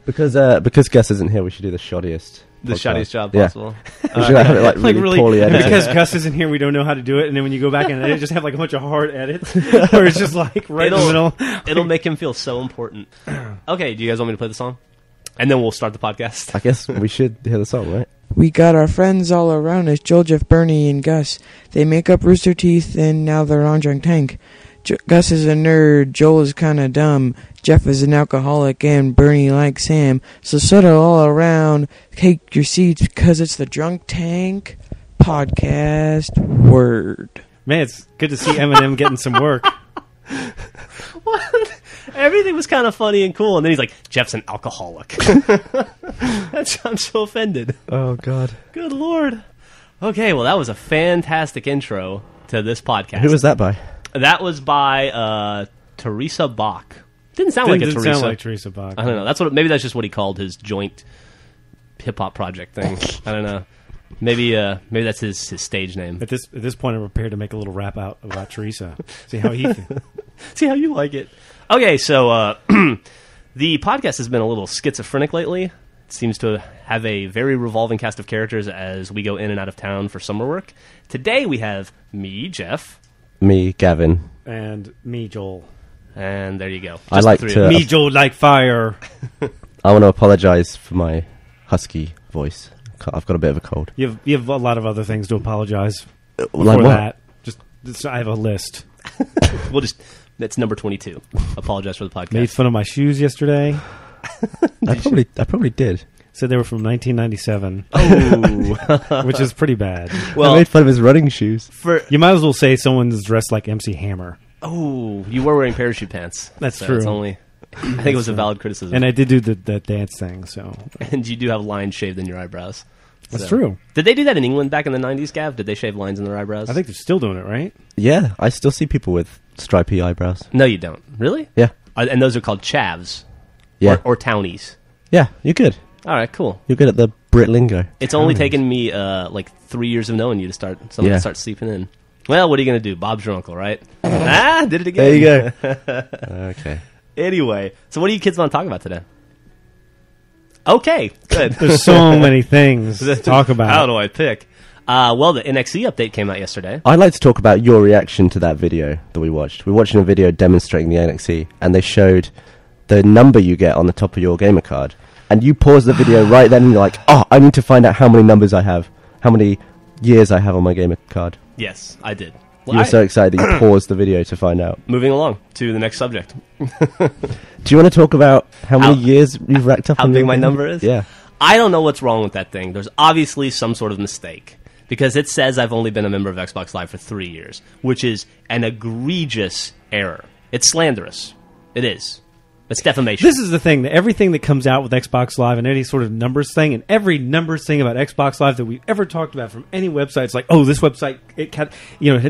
Because Gus isn't here, we should do the shoddiest. The podcast. shoddiest job possible. We should have it really poorly edited. Because Gus isn't here, we don't know how to do it, and then when you go back and edit, just have like a bunch of hard edits, where it's just like right in the middle. It'll make him feel so important. Okay, do you guys want me to play the song? And then we'll start the podcast. I guess we should hear the song, right? We got our friends all around us, Joel, Geoff, Bernie, and Gus. They make up Rooster Teeth, and now they're on Drunk Tank. Gus is a nerd, Joel is kinda dumb, Geoff is an alcoholic, and Bernie likes Sam. So settle all around, take your seats, because it's the Drunk Tank podcast word. Man, it's good to see Eminem getting some work. What? Everything was kind of funny and cool, and then he's like, Jeff's an alcoholic. I'm so offended. Oh, God. Good Lord. Okay, well, that was a fantastic intro to this podcast. Who was that by? That was by Teresa Bach. Didn't sound like a Teresa. Didn't sound like Teresa Bach. I don't know. Maybe that's just what he called his joint hip-hop project thing. I don't know. Maybe that's his stage name. At this point, I'm prepared to make a little rap out about Teresa. See how he See how you like it. Okay, so the podcast has been a little schizophrenic lately. It seems to have a very revolving cast of characters as we go in and out of town for summer work. Today we have me, Geoff. Me, Gavin. And me, Joel. And there you go. I like to... Me, Joel, like fire. I want to apologize for my husky voice. I've got a bit of a cold. You have a lot of other things to apologize for like that. Just I have a list. That's number 22. Apologize for the podcast. Made fun of my shoes yesterday. I probably did. Said they were from 1997. Oh. Which is pretty bad. Well, I made fun of his running shoes. You might as well say someone's dressed like MC Hammer. Oh, you were wearing parachute pants. That's true. I think it was a valid criticism. And I did do the dance thing, so. And you do have lines shaved in your eyebrows. That's true. Did they do that in England back in the 90s, Gav? Did they shave lines in their eyebrows? I think they're still doing it, right? Yeah, I still see people with stripy eyebrows. No, you don't. Really? Yeah. And those are called chavs. Yeah. Or townies. Yeah, you're good. All right, cool. You're good at the Brit lingo. It's only taken me like 3 years of knowing you to start seeping in. Well, what are you going to do? Bob's your uncle, right? Did it again. There you go. Okay. Anyway, so what do you kids want to talk about today? Okay, good. There's so many things to talk about. How do I pick? Well, the NXE update came out yesterday. I'd like to talk about your reaction to that video that we watched. We were watching a video demonstrating the NXE, and they showed the number you get on the top of your gamer card. And you paused the video right then, and you're like, oh, I need to find out how many numbers I have, how many years I have on my gamer card. Yes, I did. You were so excited that you paused the video to find out. Moving along to the next subject. Do you want to talk about how many years you've racked up? How big my number is? Yeah. I don't know what's wrong with that thing. There's obviously some sort of mistake. Because it says I've only been a member of Xbox Live for 3 years, which is an egregious error. It's slanderous. It is. It's defamation. This is the thing. Everything that comes out with Xbox Live and any sort of numbers thing, and every numbers thing about Xbox Live that we've ever talked about from any website, it's like, oh, this website, it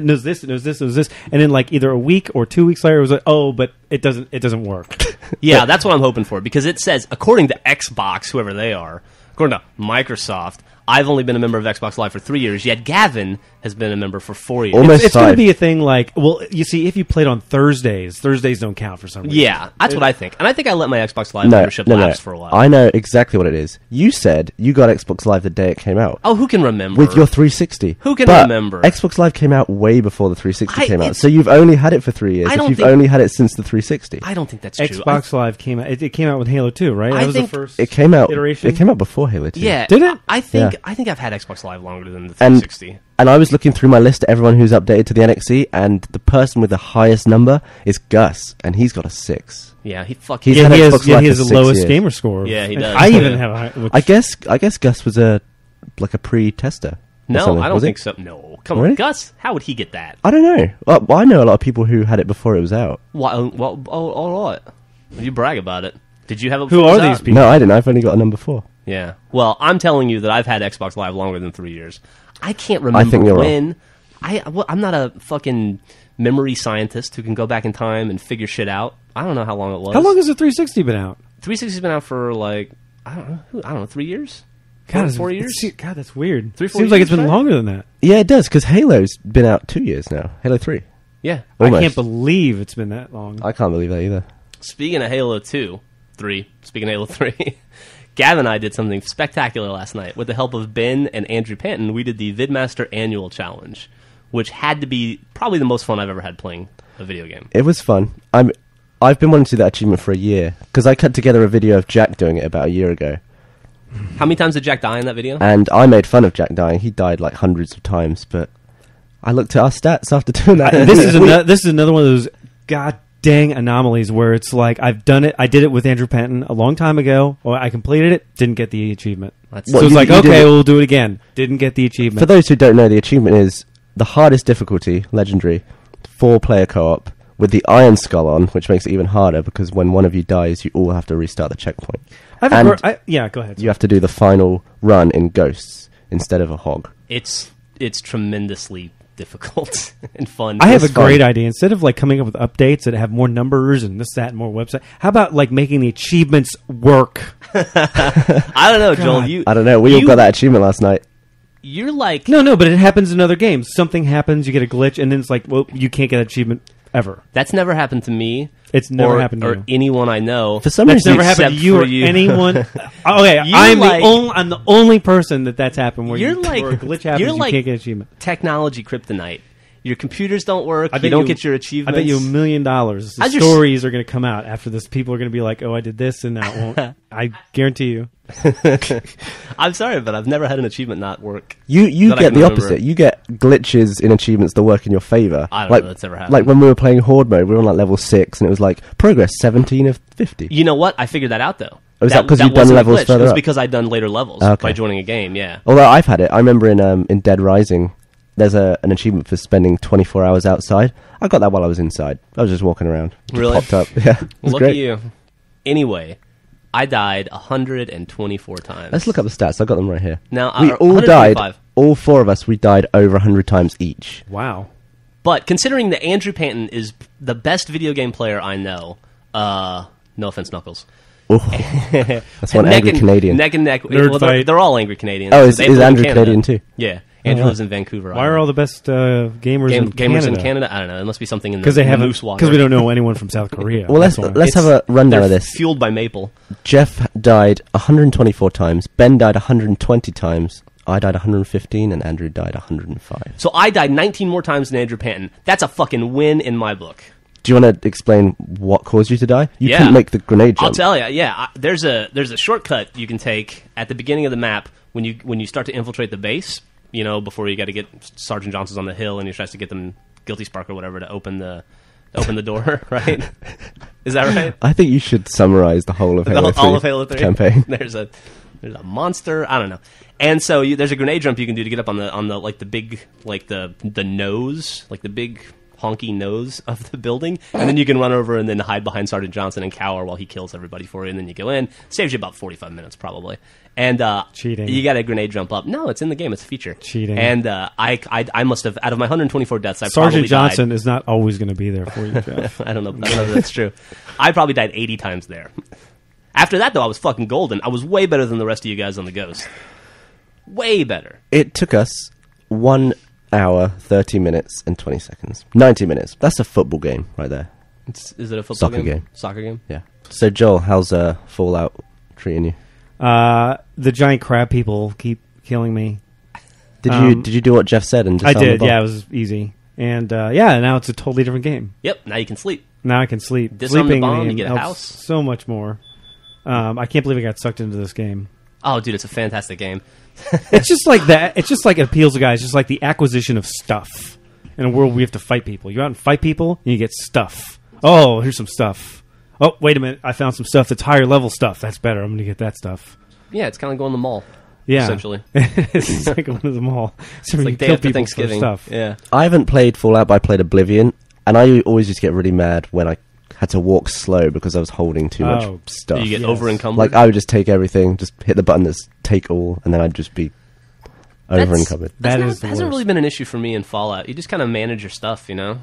knows this, it knows this, it knows this, and then like either a week or 2 weeks later, it was like, oh, but it doesn't work. Yeah, that's what I'm hoping for, because it says, according to Xbox, whoever they are, according to Microsoft, I've only been a member of Xbox Live for 3 years, yet Gavin has been a member for 4 years. It's going to be a thing like, well, you see, if you played on Thursdays don't count for some reason. Yeah, that's what I think. And I think I let my Xbox Live membership lapse for a while. I know exactly what it is. You said you got Xbox Live the day it came out. Oh, who can remember? With your 360. Who can remember? Xbox Live came out way before the 360 came out, so you've only had it for 3 years. You've only had it since the 360. I don't think that's true. Xbox Live came out. It came out with Halo 2, right? That was the first iteration. It came out before Halo 2. Yeah. Did it? I think I've had Xbox Live longer than the 360. And I was looking through my list of everyone who's updated to the NXE, and the person with the highest number is Gus, and he's got a 6. Yeah, he has he has the lowest gamer score. Yeah, he does. I even have a high... I guess Gus was a pre-tester. No, I don't think so. No, come on, Gus. How would he get that? I don't know. Well, I know a lot of people who had it before it was out. Well, all right. You brag about it. Did you have it? Who are these people? No, I didn't. I've only got a number 4. Yeah. Well, I'm telling you that I've had Xbox Live longer than 3 years. I can't remember I think you're when. I'm not a fucking memory scientist who can go back in time and figure shit out. I don't know how long it was. How long has the 360 been out? 360's been out for like I don't know, 3 years. God, 4 years. God, that's weird. 3-4 Seems like it's been longer than that. Yeah, it does, because Halo's been out 2 years now. Halo 3. Yeah, almost. I can't believe it's been that long. I can't believe that either. Speaking of Halo 2, 3. Speaking of Halo 3, Gavin and I did something spectacular last night. With the help of Ben and Andrew Panton, we did the VidMaster Annual Challenge, which had to be probably the most fun I've ever had playing a video game. It was fun. I've been wanting to do that achievement for a year, because I cut together a video of Jack doing it about a year ago. How many times did Jack die in that video? And I made fun of Jack dying. He died like hundreds of times, but I looked at our stats after doing that. This is another one of those god dang anomalies where it's like, I've done it. I did it with Andrew Panton a long time ago. Or I completed it, didn't get the achievement. So it's like, okay, we'll do it again. Didn't get the achievement. For those who don't know, the achievement is the hardest difficulty, legendary, 4-player co-op, with the Iron Skull on, which makes it even harder because when one of you dies, you all have to restart the checkpoint. Yeah, go ahead. You have to do the final run in Ghosts instead of a hog. It's tremendously difficult and fun. I have a great idea. Instead of like coming up with updates that have more numbers and this, that, and more website, how about like making the achievements work? I don't know, Joel. I don't know. We all got that achievement last night. You're like... No, but it happens in other games. Something happens, you get a glitch, and then it's like, well, you can't get an achievement ever. That's never happened to me. It's never happened to you. Or anyone I know. For some That's reason, never happened to you or anyone. Okay, I'm the only person that's happened where you're like, where a glitch happens, you can't get an achievement. Technology kryptonite. Your computers don't work. You don't get your achievements. I bet you $1 million. The stories are going to come out after this. People are going to be like, "Oh, I did this and that won't." I guarantee you. I'm sorry, but I've never had an achievement not work. You get the opposite. You get glitches in achievements that work in your favor. I don't know. That's never happened. Like when we were playing Horde mode, we were on like level 6, and it was like progress 17 of 50. You know what? I figured that out though. Was that because you'd done levels further up? It was because I'd done later levels by joining a game. Yeah. Although I've had it. I remember in Dead Rising, there's an achievement for spending 24 hours outside. I got that while I was inside. I was just walking around. Really? Popped up. Yeah. It was Look great. at you. Anyway, I died 124 times. Let's look up the stats. I got them right here. Now we all died. All 4 of us, we died over 100 times each. Wow. But considering that Andrew Panton is the best video game player I know, no offense, Knuckles. That's one angry Canadian. Neck and neck. Well, they're all angry Canadians. Oh, is Andrew Canadian too? Yeah. Andrew lives in Vancouver. Why are all the best gamers in Canada? I don't know. It must be something in the moose water. Because we don't know anyone from South Korea. Well, let's have a rundown of this. Fueled by maple. Geoff died 124 times. Ben died 120 times. I died 115, and Andrew died 105. So I died 19 more times than Andrew Panton. That's a fucking win in my book. Do you want to explain what caused you to die? You couldn't make the grenade jump. I'll tell you. Yeah, there's a shortcut you can take at the beginning of the map when you start to infiltrate the base. You know, before you got to get Sergeant Johnson's on the hill, and he tries to get them Guilty Spark or whatever to open the door. Right? Is that right? I think you should summarize the whole of Halo 3 campaign. There's a monster. I don't know. And so there's a grenade jump you can do to get up on the like the big the nose, like the big honky nose of the building, and then you can run over and then hide behind Sergeant Johnson and cower while he kills everybody for you, and then you go in. Saves you about 45 minutes probably. And cheating. You got a grenade jump up. No, it's in the game. It's a feature. Cheating. And I must have, out of my 124 deaths, I Sergeant probably Johnson died. is not always going to be there for you, Geoff. I don't know if that's true. I probably died 80 times there. After that, though, I was fucking golden. I was way better than the rest of you guys on the Ghost. Way better. It took us 1 hour, 30 minutes, and 20 seconds. 90 minutes. That's a football game right there. Is it a football game? Soccer game? Yeah. So, Joel, how's Fallout treating you? The giant crab people keep killing me. Did you do what Geoff said? And I did. Yeah, it was easy. And now it's a totally different game. Yep. Now you can sleep. Now I can sleep. Disarm Sleeping the bomb. You get a house. So much more. I can't believe I got sucked into this game. Oh, dude, it's a fantastic game. It's just like that. It's just like it appeals to guys. Just like the acquisition of stuff in a world where we have to fight people. You go out and fight people, and you get stuff. Oh, here's some stuff. Oh, wait a minute. I found some stuff that's higher level stuff. That's better. I'm going to get that stuff. Yeah, it's kind of going to the mall. Yeah, essentially. It's like going to the mall. So it's like day after Thanksgiving. Stuff. Yeah. I haven't played Fallout, but I played Oblivion, and I always just get really mad when I had to walk slow because I was holding too much stuff. You get over encumbered. Like I would just take everything, just hit the button that's take all, and then I'd just be over encumbered. That hasn't really been an issue for me in Fallout. You just kind of manage your stuff, you know.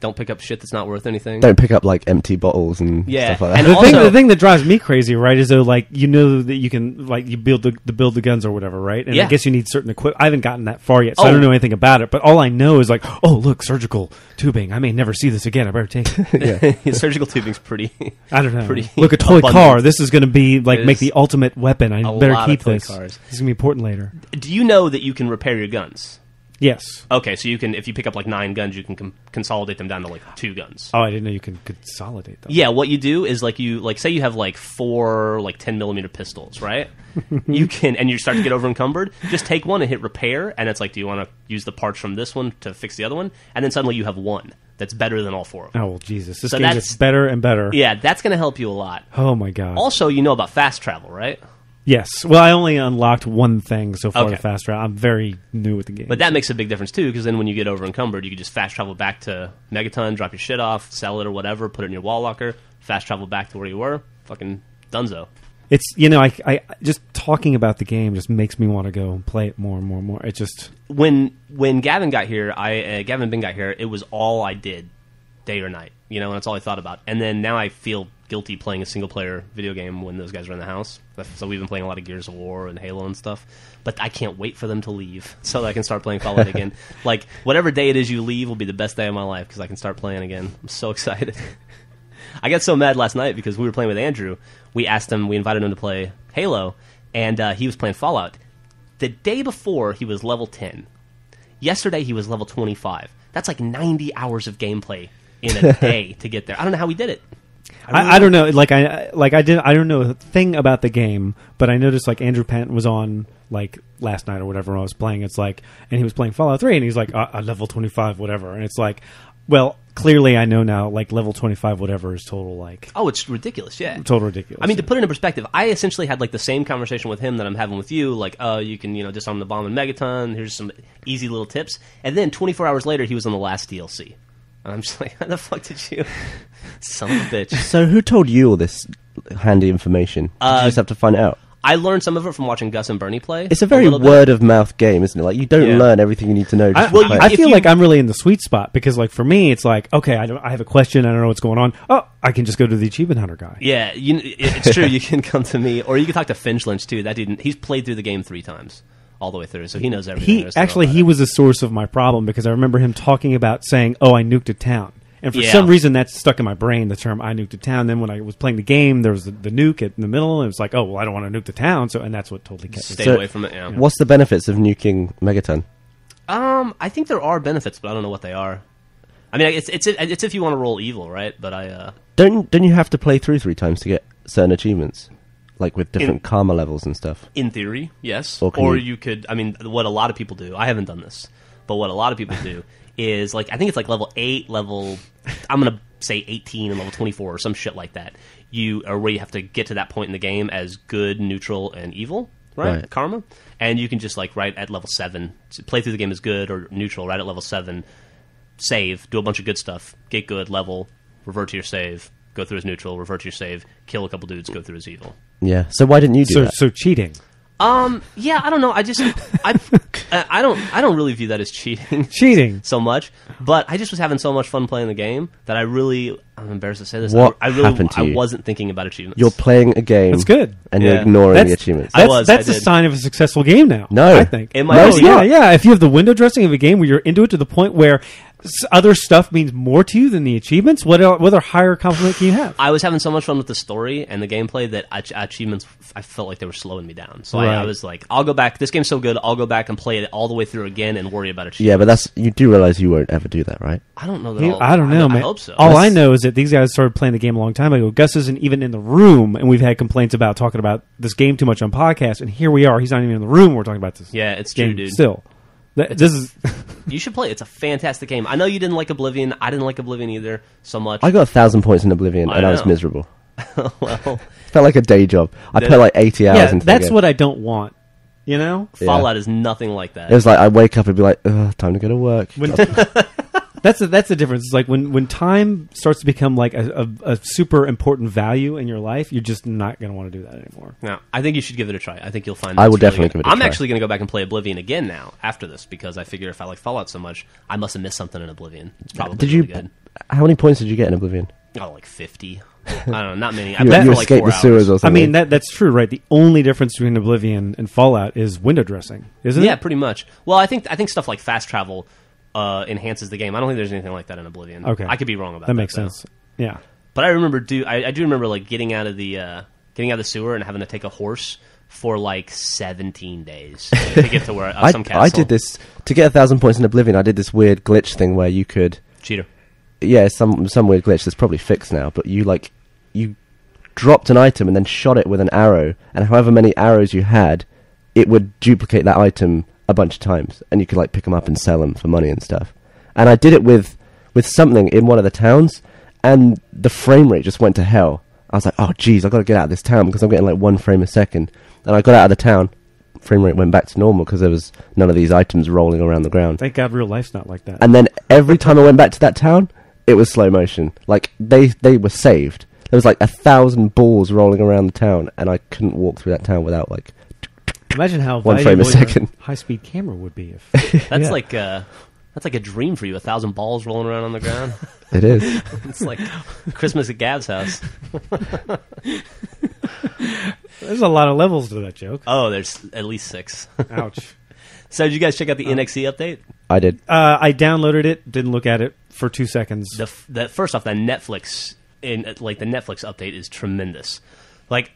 Don't pick up shit that's not worth anything. Don't pick up like empty bottles and Yeah, stuff like that. and The also- thing that drives me crazy, right, is though, like, you know that you can, like, you build the guns or whatever, right? And Yeah. I guess you need certain equipment. I haven't gotten that far yet, so I Oh. don't know anything about it. But all I know is like, oh, look, surgical tubing. I may never see this again. I better take it. Surgical tubing's pretty. I don't know. Pretty Look, a toy abundant. car. This is going to be like It make is the ultimate weapon. I a better lot of keep toy this. cars. This is going to be important later. Do you know that you can repair your guns? Yes. Okay, so you can, if you pick up like 9 guns, you can consolidate them down to like 2 guns. Oh, I didn't know you can consolidate them. Yeah, what you do is like you like say you have like 4 like 10mm pistols, right? You can, and you start to get over encumbered. Just take one and hit repair, and it's like, do you want to use the parts from this one to fix the other one? And then suddenly you have one that's better than all 4 of them. Oh well, Jesus! This So game that's- gets better and better. Yeah, that's going to help you a lot. Oh my God. Also, you know about fast travel, right? Yes. Well, I only unlocked one thing so far. Okay. The fast route. I'm very new with the game. But that makes a big difference too, because then when you get over encumbered, you can just fast travel back to Megaton, drop your shit off, sell it or whatever, put it in your wall locker, fast travel back to where you were. Fucking dunzo. It's I just talking about the game just makes me want to go and play it more and more and more. It just When Gavin got here, Gavin Bin got here, it was all I did, day or night. You know, and that's all I thought about. And then now I feel guilty playing a single player video game when those guys are in the house. So we've been playing a lot of Gears of War and Halo and stuff. But I can't wait for them to leave so that I can start playing Fallout again. Like, whatever day it is you leave will be the best day of my life because I can start playing again. I'm so excited. I got so mad last night because we were playing with Andrew. We invited him to play Halo, and he was playing Fallout. The day before, he was level 10. Yesterday, he was level 25. That's like 90 hours of gameplay in a day to get there. I don't know how he did it. I don't know. I don't know a thing about the game, but I noticed like Andrew Panton was on like last night or whatever when I was playing. It's like, and he was playing Fallout 3, and he's like, level 25, whatever. And it's like, well, clearly I know now, like level 25, whatever is total like Oh, it's ridiculous, yeah. total ridiculous. I mean, to put it in perspective, I essentially had like the same conversation with him that I'm having with you. Like, oh, you can, disarm the bomb in Megaton. Here's some easy little tips. And then 24 hours later, he was on the last DLC. And I'm just like, how the fuck did you... Son of a bitch. So who told you all this handy information? Did you just have to find it out? I learned some of it from watching Gus and Bernie play. It's a very little bit. word-of-mouth game, isn't it? Like, you don't Yeah. learn everything you need to know. Just well, to play. I if feel you- like I'm really in the sweet spot because, like, for me, it's like, okay, I have a question, I don't know what's going on. Oh, I can just go to the achievement hunter guy. Yeah, it's true. You can come to me, or you can talk to Finch Lynch too. That dude, he's played through the game 3 times, all the way through, so he knows everything. there is to know about He it. was the source of my problem because I remember him talking about saying, "Oh, I nuked a town," and for Yeah. some reason that's stuck in my brain. The term "I nuked a town." Then when I was playing the game, there was the nuke in the middle, and it was like, "Oh, well, I don't want to nuke the town," and that's what totally kept me. Stay So- away from it. Yeah. What's the benefits of nuking Megaton? I think there are benefits, but I don't know what they are. I mean, it's if you want to roll evil, right? But Don't you have to play through 3 times to get certain achievements? Like with different karma levels and stuff? in theory, yes. Or can Or you- you could. I mean, what a lot of people do. I haven't done this, but what a lot of people do is like I think it's like level 8, I'm gonna say 18 and level 24 or some shit like that. Where you have to get to that point in the game as good, neutral, and evil, right? Right. Karma, and you can just like right at level 7 play through the game as good or neutral. Right at level 7, save, do a bunch of good stuff, get good, level, revert to your save, go through as neutral, revert to your save, kill a couple dudes, go through as evil. Yeah. So why didn't you do that? So cheating. Yeah, I don't know. I don't really view that as cheating. Cheating. So much, but I just was having so much fun playing the game that I'm embarrassed to say this. What I really happened to you? wasn't thinking about achievements. You're playing a game. That's good. And you're Yeah. ignoring the achievements. I That's a did. sign of a successful game now. No. I think. It might no, be. yeah. If you have the window dressing of a game where you're into it to the point where other stuff means more to you than the achievements, what other higher compliment can you have? I was having so much fun with the story and the gameplay that achievements, I felt like they were slowing me down. So I Right. was like, I'll go back. This game's so good, I'll go back and play it all the way through again and worry about achievements. Yeah, but you do realize you won't ever do that, right? I don't know that. I don't know, man. I hope so. All I know is that these guys started playing the game a long time ago. Gus isn't even in the room, and we've had complaints about talking about this game too much on podcasts. And here we are; he's not even in the room. We're talking about this. Yeah, it's true, game dude. Still, this is You should play it. It's a fantastic game. I know you didn't like Oblivion. I didn't like Oblivion either so much. I got 1,000 points in Oblivion, I and I was know. miserable. Well, Felt like a day job. I put like 80 hours yeah. into That's the game. what I don't want. You know, Yeah. Fallout is nothing like that. It was like I wake up and be like, ugh, time to go to work. when That's the difference. It's like when time starts to become like a super important value in your life, you're just not going to want to do that anymore. No, I think you should give it a try. I think you'll find. I will it's definitely good. give it a try. I'm actually going to go back and play Oblivion again now after this because I figure if I like Fallout so much, I must have missed something in Oblivion. It's probably Did you? really good. How many points did you get in Oblivion? Oh, like 50. I don't know, not many. I You, played you for like escaped 4 the sewers or hours. I something. mean, that's true, right? The only difference between Oblivion and Fallout is window dressing, isn't it? Yeah, pretty much. Well, I think stuff like fast travel enhances the game. I don't think there's anything like that in Oblivion. Okay. I could be wrong about that. That makes though. sense. Yeah. But I remember I do remember like getting out of the sewer and having to take a horse for like 17 days to get to where some castle. I did this to get 1,000 points in Oblivion. I did this weird glitch thing where you could, Cheater. yeah, some weird glitch that's probably fixed now. But you dropped an item and then shot it with an arrow, and however many arrows you had, it would duplicate that item a bunch of times, and you could like pick them up and sell them for money and stuff. And I did it with something in one of the towns, and the frame rate just went to hell. I was like, oh geez, I've got to get out of this town because I'm getting like 1 frame a second. And I got out of the town, frame rate went back to normal because there was none of these items rolling around the ground. Thank God real life's not like that. And then every time I went back to that town, it was slow motion. Like they were saved. There was like 1,000 balls rolling around the town, and I couldn't walk through that town without like Imagine how 1 frame a valuable your second. high-speed camera would be if That's Yeah. like a dream for you. 1,000 balls rolling around on the ground. It is. It's like Christmas at Gav's house. There's a lot of levels to that joke. Oh, there's at least 6. Ouch. So did you guys check out the NXE update? I did. I downloaded it, didn't look at it for 2 seconds. The first off, that Netflix the Netflix update is tremendous. Like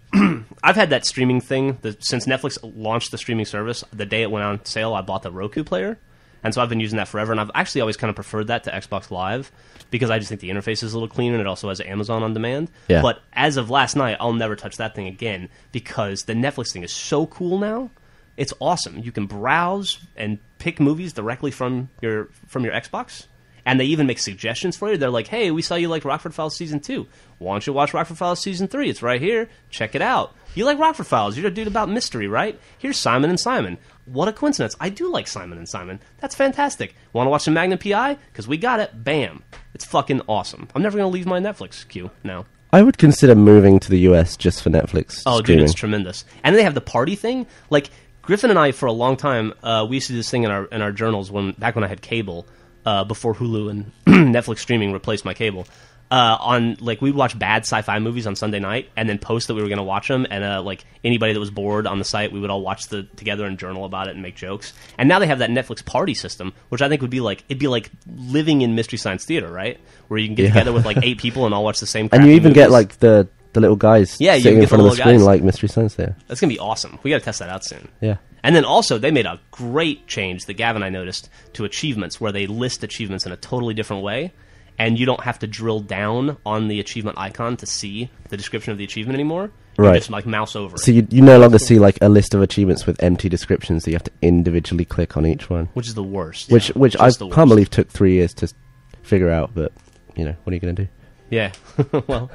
I've had that streaming thing since Netflix launched the streaming service. The day it went on sale, I bought the Roku player, and so I've been using that forever. And I've actually always kind of preferred that to Xbox Live because I just think the interface is a little cleaner, and it also has Amazon on demand. Yeah. But as of last night, I'll never touch that thing again because the Netflix thing is so cool now. It's awesome. You can browse and pick movies directly from your Xbox. And they even make suggestions for you. They're like, hey, we saw you like Rockford Files Season 2. Why don't you watch Rockford Files Season 3? It's right here. Check it out. You like Rockford Files. You're a dude about mystery, right? Here's Simon and Simon. What a coincidence. I do like Simon and Simon. That's fantastic. Want to watch some Magnum P.I.? Because we got it. Bam. It's fucking awesome. I'm never going to leave my Netflix queue now. I would consider moving to the US just for Netflix Oh, streaming. dude, it's tremendous. And then they have the party thing. Like, Griffin and I, for a long time, we used to do this thing in our journals back when I had cable. Before Hulu and Netflix streaming replaced my cable, we'd watch bad sci-fi movies on Sunday night and then post that we were going to watch them, and like anybody that was bored on the site, we would all watch together and journal about it and make jokes. And now they have that Netflix party system, which I think it'd be like living in Mystery Science Theater, right? Where you can get together with like 8 people and all watch the same. And you even movies. get like the little guys Yeah, you sitting get in front the of the little screen guys. like Mystery Science there. That's gonna be awesome. We got to test that out soon. Yeah. And then also, they made a great change that Gavin and I noticed to achievements, where they list achievements in a totally different way, and you don't have to drill down on the achievement icon to see the description of the achievement anymore. You Right. just like mouse over So it, you no longer see like a list of achievements with empty descriptions that you have to individually click on each one. which is the worst. Which I Just the can't worst. believe took 3 years to figure out, but what are you going to do? Yeah. Well,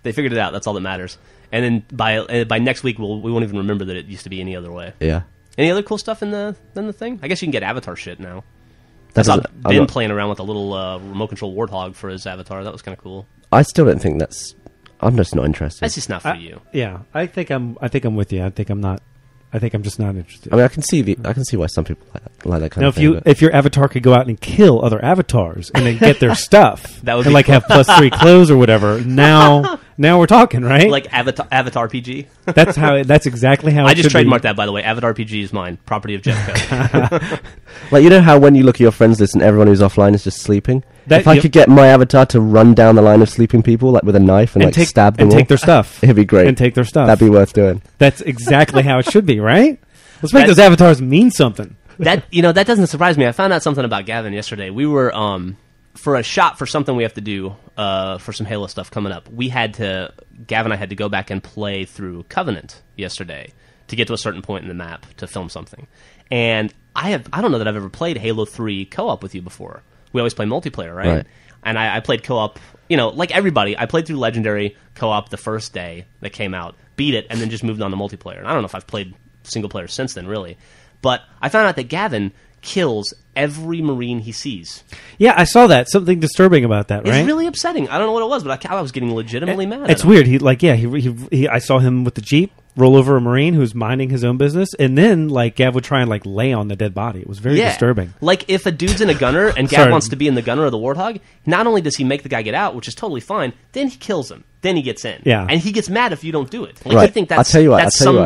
they figured it out. That's all that matters. And then by next week, we won't even remember that it used to be any other way. Yeah. Any other cool stuff in the thing? I guess you can get avatar shit now. That I saw doesn't- I'm Ben not- playing around with a little remote control warthog for his avatar. That was kind of cool. I still don't think that's... I'm just not interested. That's just not for you. Yeah, I think I'm with you. I think I'm just not interested. I mean, I can see why some people like that kind Now, of thing. but- if your avatar could go out and kill other avatars and then get their stuff, That would and be like cool. have +3 clothes or whatever. Now we're talking, right? Like Avatar PG. That's exactly how. I it just should be. trademarked that, by the way. Avatar PG is mine. Property of Geoff. Like, you know how when you look at your friends list and everyone who's offline is just sleeping? If I Yep. could get my avatar to run down the line of sleeping people like with a knife and like stab them and all, take their stuff. it'd be great. And take their stuff. That'd be worth doing. That's exactly how it should be, right? Let's make That's- those avatars mean something. that doesn't surprise me. I found out something about Gavin yesterday. We were for a shot for something we have to do for some Halo stuff coming up. Gavin and I had to go back and play through Covenant yesterday to get to a certain point in the map to film something. And I don't know that I've ever played Halo 3 co-op with you before. We always play multiplayer, right? Right. And I played co-op, like everybody. I played through Legendary co-op the first day that came out, beat it, and then just moved on to multiplayer. And I don't know if I've played single player since then, really. But I found out that Gavin kills every Marine he sees. Yeah, I saw that. Something disturbing about that, right? It's really upsetting. I don't know what it was, but I was getting legitimately mad. It's weird. I saw him with the Jeep roll over a Marine who's minding his own business, and then like Gav would try and like lay on the dead body. It was very disturbing. Like if a dude's in a gunner and Gav wants to be in the gunner of the Warthog, not only does he make the guy get out, which is totally fine, then he kills him. Then he gets in. Yeah. And he gets mad if you don't do it. Like Right. you think that's,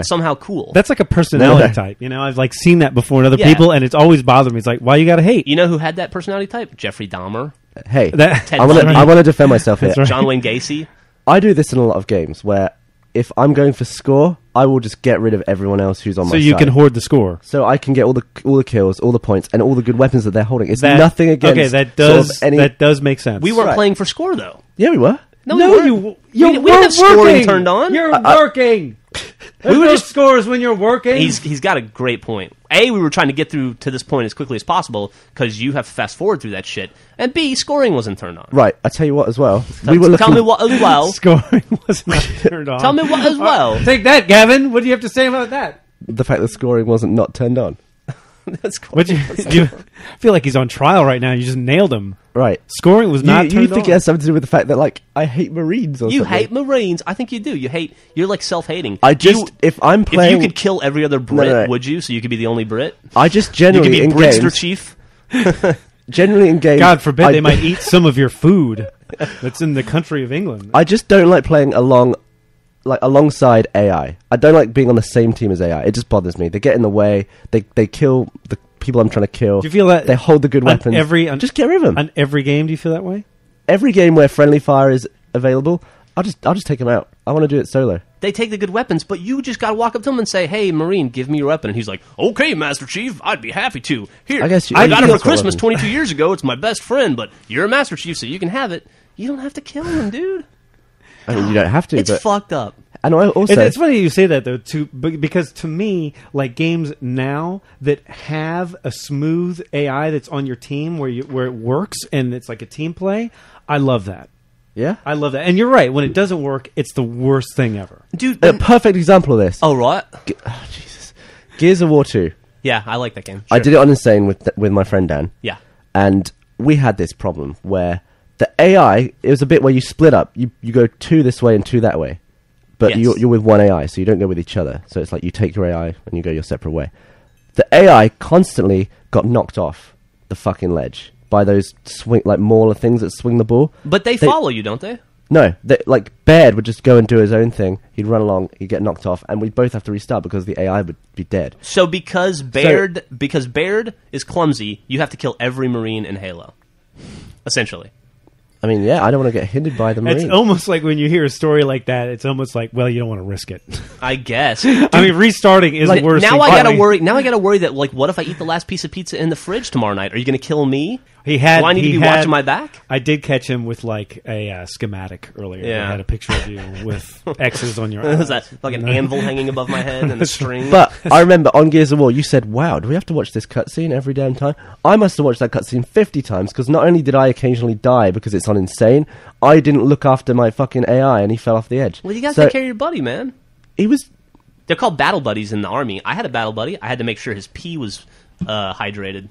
somehow cool. That's like a personality type. You know, I've like seen that before in other Yeah. people, and it's always bothered me. It's like, why you gotta hate? You know who had that personality type? Jeffrey Dahmer. Hey, Ted I want Bundy. to defend myself here. That's right. John Wayne Gacy. I do this in a lot of games where if I'm going for score, I will just get rid of everyone else who's on my So side. you can hoard the score. So I can get all the kills, all the points, and all the good weapons that they're holding. It's That- nothing against. Okay, that sort of does any. that does make sense. We weren't Right. playing for score, though. Yeah, we were. No, we weren't. you we didn't have scoring turned on. You're working. There's were no just- scores when you're working. He's got a great point. A, we were trying to get through to this point as quickly as possible because you have to fast forward through that shit. And B, scoring wasn't turned on. Right. I tell you what, as well. Tell me what as well. Scoring was not turned on. Tell me what as well. Take that, Gavin. What do you have to say about that? The fact that scoring wasn't not turned on. That's cool. What you feel like he's on trial right now. You just nailed him. Right. Scoring was not You turned think on. it has something to do with the fact that like I hate Marines or You something? hate Marines. I think you do. You're like self-hating. If I'm If playing, you could kill every other Brit, no. would you? So you could be the only Brit? I just You could generally be in Britster games. Chief? Generally in games. God forbid they might eat some of your food that's in the country of England. I just don't like playing alongside AI. I don't like being on the same team as AI. It just bothers me. They get in the way. They kill the people I'm trying to kill. Do you feel that they hold the good on weapons? Just get rid of them. On every game, do you feel that way? Every game where friendly fire is available, I'll just take them out. I want to do it solo. They take the good weapons, but you just got to walk up to him and say, "Hey, Marine, give me your weapon." And he's like, "Okay, Master Chief, I'd be happy to. Here, I guess I got it you for got Christmas weapons. 22 years ago. It's my best friend, but you're a Master Chief, so you can have it. You don't have to kill him, dude. I mean, you don't have to. It's but fucked up." and I also It's funny you say that though, because to me, like games now that have a smooth AI that's on your team where it works and it's like a team play, I love that. yeah. I love that. And you're right. When it doesn't work, it's the worst thing ever. Dude, A perfect example of this. oh, right. Jesus. Gears of War 2. Yeah, I like that game. I Sure. did it on Insane with my friend Dan. Yeah. And we had this problem where the AI, it was a bit where you split up. You go two this way and two that way. But Yes. you're with one AI, so you don't go with each other. So it's like you take your AI and you go your separate way. The AI constantly got knocked off the fucking ledge by those mauler things that swing the ball. But they follow you, don't they? No, like Baird would just go and do his own thing. He'd run along, he'd get knocked off, and we'd both have to restart because the AI would be dead. So because Baird is clumsy, you have to kill every Marine in Halo, essentially. I mean, yeah, I don't want to get hindered by the Marines. It's almost like when you hear a story like that, it's almost like, well, you don't want to risk it. I guess. I mean, restarting is like, worse. Now than I gotta killing. worry. Now I gotta worry that like, what if I eat the last piece of pizza in the fridge tomorrow night? Are you gonna kill me? Do I need to be watching my back? I did catch him with like a schematic earlier. Yeah. He had a picture of you with X's on your Was eyes. that like an anvil hanging above my head and a string? But I remember on Gears of War, you said, wow, do we have to watch this cutscene every damn time? I must have watched that cutscene 50 times, because not only did I occasionally die because it's on Insane, I didn't look after my fucking AI and he fell off the edge. Well, you gotta So take care of your buddy, man. He was... They're called battle buddies in the army. I had a battle buddy. I had to make sure his pee was hydrated.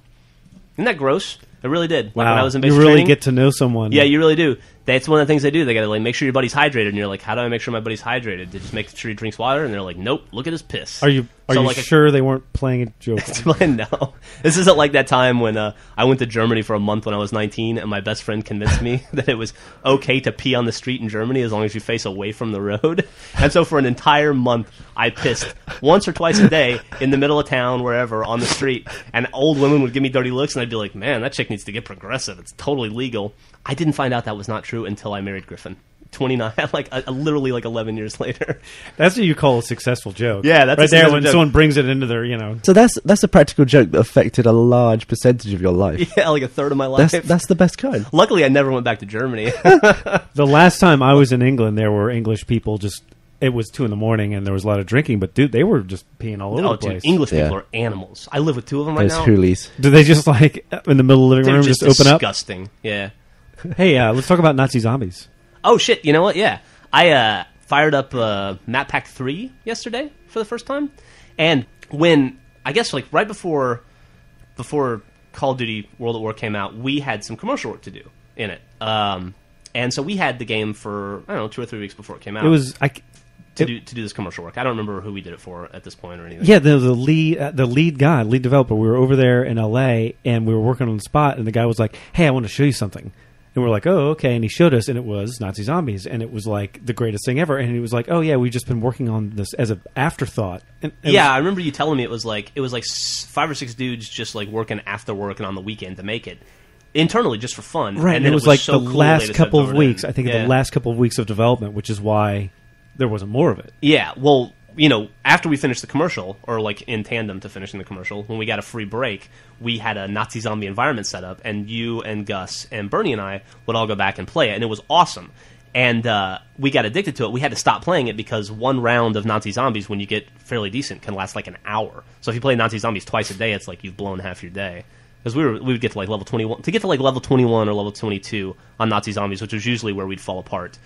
Isn't that gross? It really did. Like Wow, when I was in basic you really training. get to know someone. Yeah, you really do. That's one of the things they do. They gotta like make sure your buddy's hydrated, and you're like, how do I make sure my buddy's hydrated? They just make sure he drinks water, and they're like, nope, look at his piss. Are you So, like, sure they weren't playing a joke? No, this isn't like that time when I went to Germany for a month when I was 19, and my best friend convinced me that it was okay to pee on the street in Germany as long as you face away from the road. And so for an entire month, I pissed once or twice a day in the middle of town, wherever, on the street. And old women would give me dirty looks, and I'd be like, man, that chick needs to get progressive. It's totally legal. I didn't find out that was not true until I married Griffin. 29, literally 11 years later. That's what you call a successful joke. Yeah, that's a right there successful when joke. someone brings it into their, So that's a practical joke that affected a large percentage of your life. Yeah, like a third of my life. That's the best kind. Luckily, I never went back to Germany. The last time I was in England, there were English people just. It was 2 a.m. and there was a lot of drinking, but dude, they were just peeing all over Oh, the place. dude, English Yeah. people are animals. I live with two of them right Those now. hoolies. Do they just like in the middle of the living They're room just just open up? disgusting. Yeah. Hey, let's talk about Nazi zombies. Oh shit! You know what? Yeah, I fired up Map Pack 3 yesterday for the first time, and when I guess like right before before Call of Duty World at War came out, we had some commercial work to do in it. And so we had the game for, I don't know, 2 or 3 weeks before it came out. It was to do this commercial work. I don't remember who we did it for at this point or anything. Yeah, the lead guy, lead developer. We were over there in LA and we were working on the spot, and the guy was like, "Hey, I want to show you something." And we're like, "Oh, okay." And he showed us, and it was Nazi zombies, and it was like the greatest thing ever. And he was like, "Oh yeah, we've just been working on this as an afterthought." And yeah, I remember you telling me it was like 5 or 6 dudes just like working after work and on the weekend to make it. Internally, just for fun. Right, and it was like so the cool last they couple of decided to weeks. throw it in. I think the last couple of weeks of development, which is why there wasn't more of it. Yeah, well, after we finished the commercial, or like in tandem to finishing the commercial, when we got a free break, we had a Nazi zombie environment set up, and you and Gus and Bernie and I would all go back and play it, and it was awesome. And we got addicted to it. We had to stop playing it because one round of Nazi zombies, when you get fairly decent, can last like an hour. So if you play Nazi zombies twice a day, it's like you've blown half your day. Because we would get to like level 21. To get to like level 21 or level 22 on Nazi zombies, which was usually where we'd fall apart,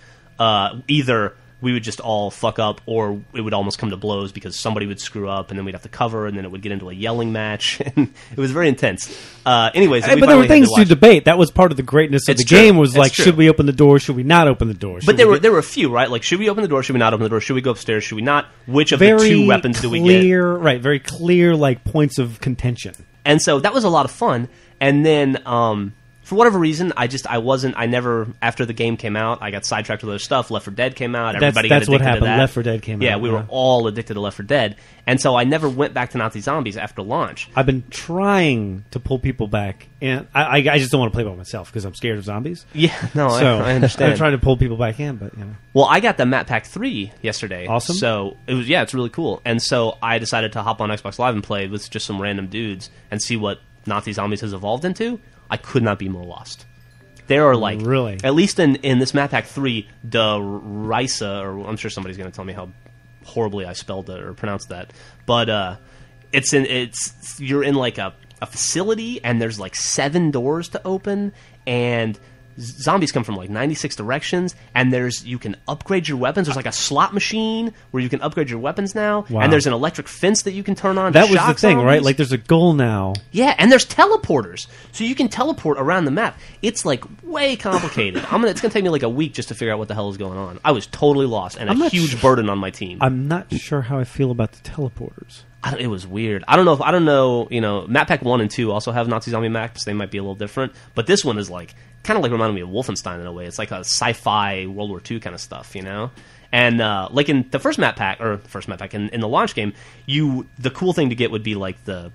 either we would just all fuck up, or it would almost come to blows because somebody would screw up, and then we'd have to cover, and then it would get into a yelling match. And it was very intense. Anyways, but there were things to debate. That was part of the greatness of the game. Was like, should we open the door? Should we not open the door? But there were a few, right? Like, should we open the door? Should we not open the door? Should we go upstairs? Should we not? Which of the 2 weapons do we get? Right, very clear, like points of contention. And so that was a lot of fun. And then, for whatever reason, I never, after the game came out, I got sidetracked with other stuff. Left 4 Dead came out. Everybody got addicted what happened. to that. Left 4 Dead came out. Yeah, we were all addicted to Left 4 Dead. And so I never went back to Nazi Zombies after launch. I've been trying to pull people back, and I just don't want to play by myself because I'm scared of zombies. Yeah, no, so I understand. I'm trying to pull people back in, but Well, I got the Map Pack 3 yesterday. Awesome. So it's really cool. And so I decided to hop on Xbox Live and play with just some random dudes and see what Nazi Zombies has evolved into. I could not be more lost. There are like, really? At least in this Map Pack 3, the Risa, or I'm sure somebody's going to tell me how horribly I spelled it or pronounced that, but you're in like a facility, and there's like 7 doors to open, and zombies come from like 96 directions, and you can upgrade your weapons. There's like a slot machine where you can upgrade your weapons now, wow. And there's an electric fence that you can turn on. That was the thing, zombies. right? Like there's a goal now. Yeah, and there's teleporters, so you can teleport around the map. It's like way complicated. It's gonna take me like a week just to figure out what the hell is going on. I was totally lost, and a huge burden on my team. I'm not sure how I feel about the teleporters. It was weird. I don't know. Map Pack 1 and 2 also have Nazi zombie maps. They might be a little different, but this one is like kind of like reminded me of Wolfenstein in a way. It's like a sci-fi World War II kind of stuff, And like in the first map pack, in the launch game, the cool thing to get would be like the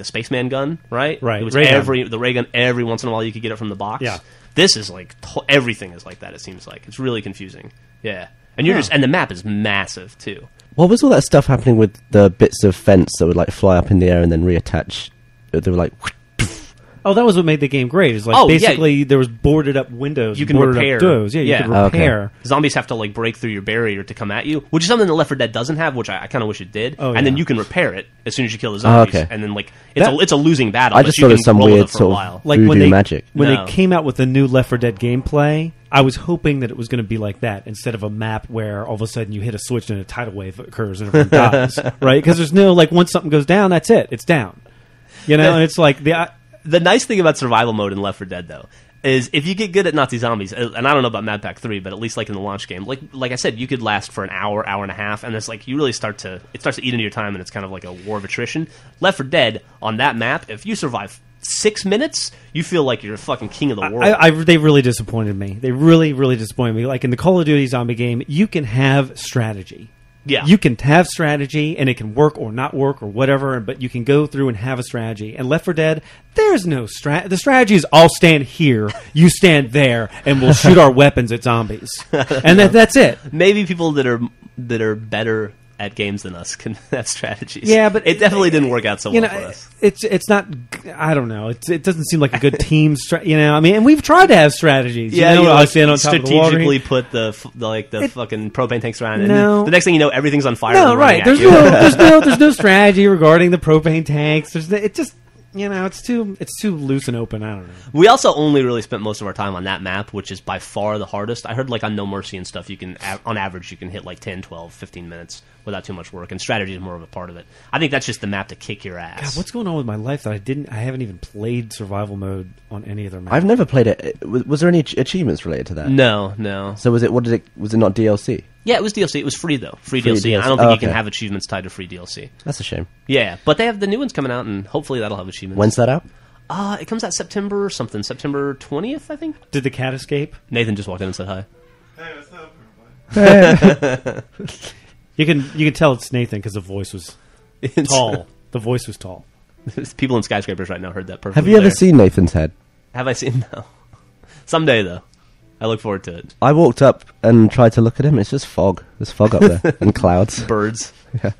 spaceman gun, right? Right. It was ray the ray gun. Every once in a while, you could get it from the box. Yeah. This is like everything is like that. It seems like it's really confusing. Yeah, and and the map is massive too. What was all that stuff happening with the bits of fence that would like fly up in the air and then reattach? They were like. Oh, that was what made the game great. It's like basically there was boarded up windows. You can repair. Doors. Yeah, you could repair. Okay. Zombies have to like break through your barrier to come at you, which is something that Left 4 Dead doesn't have, which I kind of wish it did. Oh, and then you can repair it as soon as you kill the zombies. Okay. And then like it's a losing battle. I just thought it was some weird sort of like voodoo magic. When they came out with the new Left 4 Dead gameplay, I was hoping that it was going to be like that instead of a map where all of a sudden you hit a switch and a tidal wave occurs and everyone dies, right? Because there's no like once something goes down, that's it. It's down. And it's like the nice thing about survival mode in Left 4 Dead, though, is if you get good at Nazi zombies, and I don't know about Mad Pack 3, but at least like in the launch game, like I said, you could last for an hour, hour and a half, and it's like you really starts to eat into your time, and it's kind of like a war of attrition. Left 4 Dead, on that map, if you survive 6 minutes, you feel like you're a fucking king of the world. They really disappointed me. They really, really disappointed me. Like in the Call of Duty zombie game, you can have strategy. Yeah. You can have strategy, and it can work or not work or whatever, but you can go through and have a strategy. And Left 4 Dead, there's no strategy. The strategy is I'll stand here, you stand there, and we'll shoot our weapons at zombies. And that's it. Maybe people that are better at games than us can have strategies. Yeah, but it definitely didn't work out so well for us. It's not. I don't know. It doesn't seem like a good team. I mean, and we've tried to have strateges. Yeah, I stand on top of the water. Strategically put the fucking propane tanks around, and the next thing you know, everything's on fire. No, right. There's no strategy regarding the propane tanks. It's too loose and open. I don't know. We also only really spent most of our time on that map, which is by far the hardest. I heard like on No Mercy and stuff, you can on average you can hit like 10, 12, 15 minutes without too much work, and strategy is more of a part of it. I think that's just the map to kick your ass. God, what's going on with my life that I haven't even played survival mode on any other map? I've never played it. Was there any achievements related to that? No. So was it not DLC? Yeah, it was DLC. It was free, though. Free Free DLC. DLC. I don't think Oh, you can okay. have achievements tied to free DLC. That's a shame. Yeah, but they have the new ones coming out, and hopefully that'll have achievements. When's that out? It comes out September or something. September 20th, I think. Did the cat escape? Nathan just walked in and said hi. Hey, what's up, everybody? You can tell it's Nathan because the voice was tall. The voice was tall. People in skyscrapers right now heard that perfectly. Have you ever clear. seen Nathan's head? Have I seen? No. Someday, though. I look forward to it. I walked up and tried to look at him. It's just fog. There's fog up there and clouds. Birds. Yeah.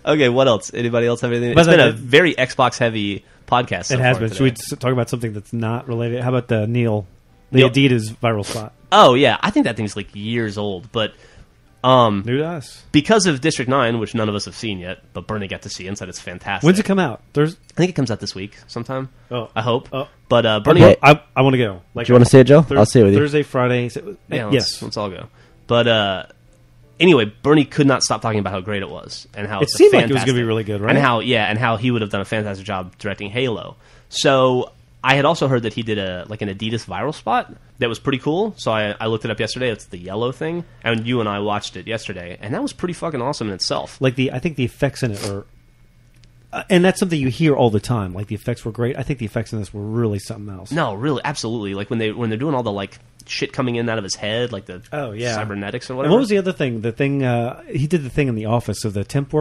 Okay, what else? Anybody else have anything? But It's been the- a very Xbox-heavy podcast so It has far been. today. Should we talk about something that's not related? How about the Neil- Adidas viral spot? Oh, yeah. I think that thing's like years old, but New to us. because of District 9, which none of us have seen yet, but Bernie got to see and said it's fantastic. When's it come out? Thursday. I think it comes out this week sometime. Oh. I hope. Oh. But Bernie... Okay. I want to go. Like, Do you want to see it, Joe? I'll see it with you. Thursday, Friday. Yeah, yes. let's all go. But anyway, Bernie could not stop talking about how great it was and how It it's seemed like it was fantastic. gonna be really good, right? And how he would have done a fantastic job directing Halo. So I had also heard that he did an Adidas viral spot that was pretty cool. So I looked it up yesterday. It's the yellow thing, and you and I watched it yesterday, and that was pretty fucking awesome in itself. Like I think the effects in it are, and that's something you hear all the time. Like the effects were great. I think the effects in this were really something else. No, really, absolutely. Like when they're doing all the like shit coming in out of his head, like the cybernetics or whatever. And what was the other thing? The thing he did the thing in the office of the temp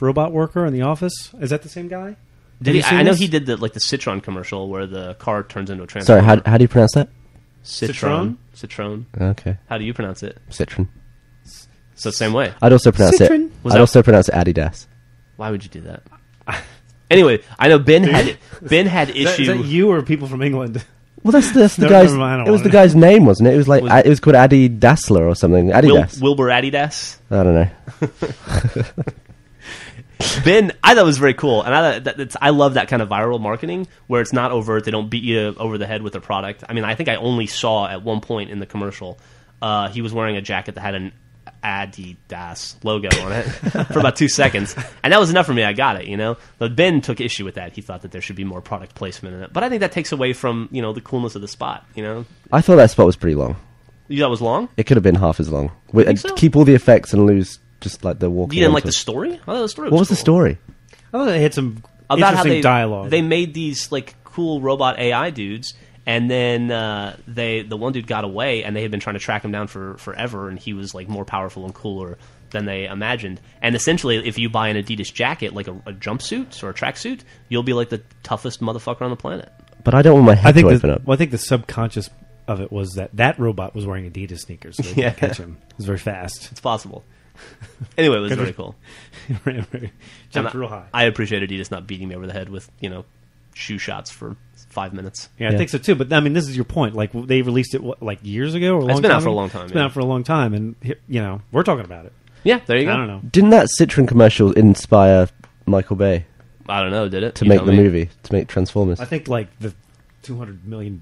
robot worker in the office. Is that the same guy? Did Have he? you seen I know this? he did the Citron commercial where the car turns into a transformer. Sorry, how do you pronounce that? Citron. Citron. Okay. How do you pronounce it? Citron. So same way. I'd also pronounce Citron. it. Was I'd that- also pronounce it Adidas. Why would you do that? Anyway, I know Ben had Is issue. that you or people from England? Well, that's the No, guy's. never mind, I don't It was want the it. guy's name, wasn't it? It was like Was- it was called Adi Dassler or something. Adidas. Wilbur Adidas. I don't know. Ben, I thought it was very cool, and I love that kind of viral marketing where it's not overt. They don't beat you over the head with their product. I mean, I think I only saw at one point in the commercial he was wearing a jacket that had an Adidas logo on it for about 2 seconds, and that was enough for me. I got it, you know. But Ben took issue with that. He thought that there should be more product placement in it. But I think that takes away from the coolness of the spot. You know, I thought that spot was pretty long. you thought it was long. It could have been half as long. think so? Keep all the effects and lose just like the walking. You didn't like onto the it. story? I thought the story What was the cool. story? I thought they had some About how interesting they dialogue. They made these like cool robot AI dudes, and then the one dude got away, and they had been trying to track him down for forever, and he was like more powerful and cooler than they imagined. And essentially, if you buy an Adidas jacket, like a jumpsuit or a tracksuit, you'll be like the toughest motherfucker on the planet. But I don't want my head I think to open up. I think the subconscious of it was that robot was wearing Adidas sneakers, so they Yeah. could catch him. It was very fast. It's possible. Anyway, it was very cool. Jumped And real high. I appreciate Adidas not beating me over the head with shoe shots for 5 minutes. Yeah, I think so too. But I mean, this is your point. Like they released it like years ago, or a long It's been time out for a ago? long time, It's been yeah. out for a long time, and we're talking about it. Yeah, there you go. I don't know. Didn't that Citroen commercial inspire Michael Bay I don't know. Did it to You make tell the me. movie, to make Transformers? I think like the $200 million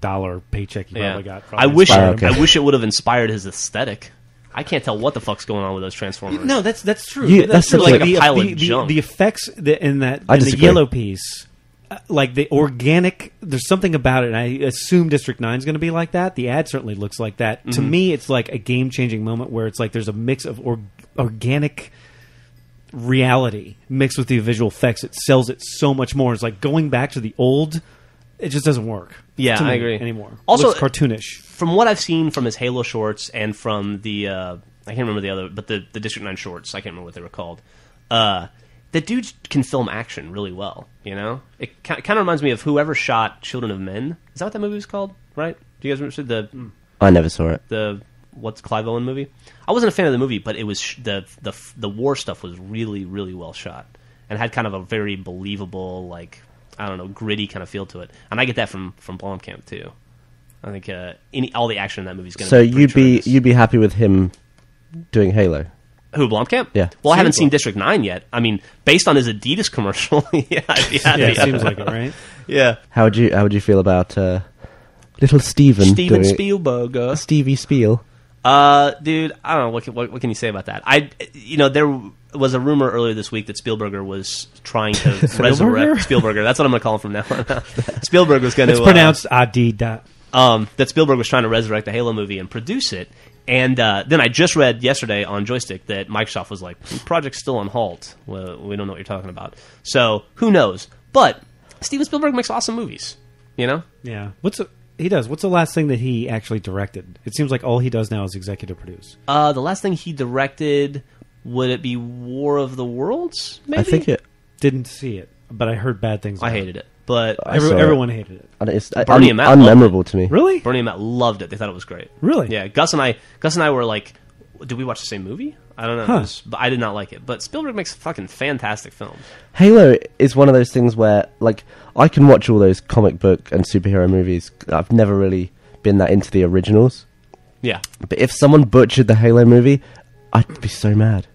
paycheck he Yeah, probably got. I probably wish inspired him. Okay. I wish it would have inspired his aesthetic. I can't tell what the fuck's going on with those Transformers. No, that's true. Yeah, that's true. such like a pile of junk. The effects in that I in the disagree. yellow piece, like the organic. There's something about it. And I assume District 9 is going to be like that. The ad certainly looks like that. To Mm-hmm. me, it's like a game changing moment where it's like there's a mix of organic reality mixed with the visual effects. It sells it so much more. It's like going back to the old. It just doesn't work. Yeah, to me I agree. anymore. Also- It looks cartoonish. From what I've seen from his Halo shorts and from the I can't remember the other, but the District 9 shorts, I can't remember what they were called. The dude can film action really well. It kind of reminds me of whoever shot Children of Men. Is that what that movie was called? Right? Do you guys remember I never saw it. the what's Clive Owen movie? I wasn't a fan of the movie, but it was the war stuff was really really well shot and had kind of a very believable, like, I don't know, gritty kind of feel to it. And I get that from Blomkamp too. I think all the action in that movie is going to So be pretty tremendous. you'd be happy with him doing Halo? Who, Blomkamp? Yeah. Well, I haven't Seems seen like- District 9 yet. I mean, based on his Adidas commercial, yeah, I'd be happy. Yeah, it seems like it, right? Yeah. How would you feel about little Steven Steven doing Spielberg. Stevie Spiel? Dude, I don't know what can you say about that. There was a rumor earlier this week that Spielberger was trying to resurrect Spielberger. That's what I'm going to call him from now on. Spielberg was going to. It's pronounced Adi. That Spielberg was trying to resurrect the Halo movie and produce it. And then I just read yesterday on Joystick that Microsoft was like, the project's still on halt. Well, we don't know what you're talking about. So, who knows? But Steven Spielberg makes awesome movies, you know? Yeah. He does. What's the last thing that he actually directed? It seems like all he does now is executive produce. The last thing he directed, would it be War of the Worlds, maybe? I think it... Didn't see it, but I heard bad things about I hated it. But everyone hated it. It's Bernie and Matt unmemorable to me. Really? Bernie and Matt loved it. They thought it was great. Really? Yeah. Gus and I were like, did we watch the same movie? I don't know. Huh. But I did not like it. But Spielberg makes fucking fantastic films. Halo is one of those things where, like, I can watch all those comic book and superhero movies. I've never really been that into the originals. Yeah. But if someone butchered the Halo movie, I'd be so mad.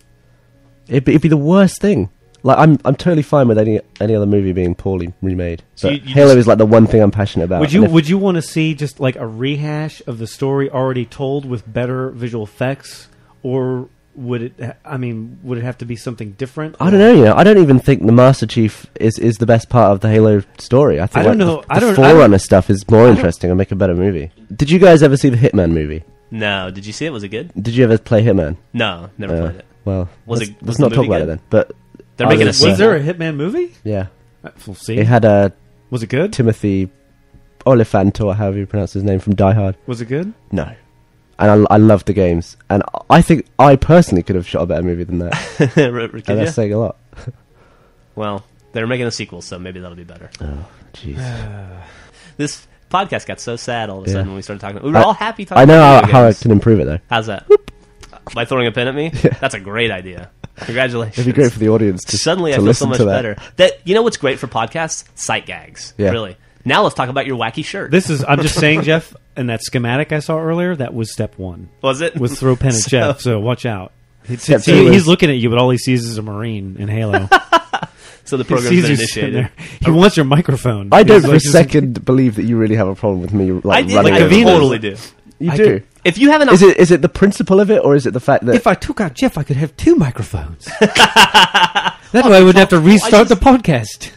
It'd be the worst thing. Like, I'm totally fine with any other movie being poorly remade. But Halo is like the one thing I'm passionate about. Would you want to see just like a rehash of the story already told with better visual effects, or would it have to be something different? I don't know. You know, I don't even think the Master Chief is the best part of the Halo story. I think the Forerunner stuff is more interesting and make a better movie. Did you guys ever see the Hitman movie? No. Did you see it? Was it good? Did you ever play Hitman? No, never played it. Well, let's not talk about it then. But they're making a sequel. Was there a Hitman movie? Yeah. We'll see. It had Was it good? Timothy Olyphant, or however you pronounce his name, from Die Hard. Was it good? No. And I loved the games. And I think I personally could have shot a better movie than that. And that's saying a lot. Well, they're making a sequel, so maybe that'll be better. Oh, jeez. This podcast got so sad all of a sudden when we started talking. We were all happy talking I know about how I can improve it, though. How's that? By throwing a pin at me? Yeah. That's a great idea. Congratulations. It'd be great for the audience to Suddenly to I feel so listen much to that. better. You know what's great for podcasts? Sight gags. Yeah. Really. Now let's talk about your wacky shirt. I'm just saying, Geoff, and that schematic I saw earlier, that was step one. Was it? Was throw pen at Geoff, so watch out. Step two He's looking at you, but all he sees is a Marine in Halo. So the He program's sees been you sitting initiated. there. He wants your microphone. I don't He's for like, a second believe that you really have a problem with me running I over. totally do. You I do. If you have an... Is it the principle of it, or is it the fact that... If I took out Geoff, I could have two microphones. That way I wouldn't have to restart the podcast.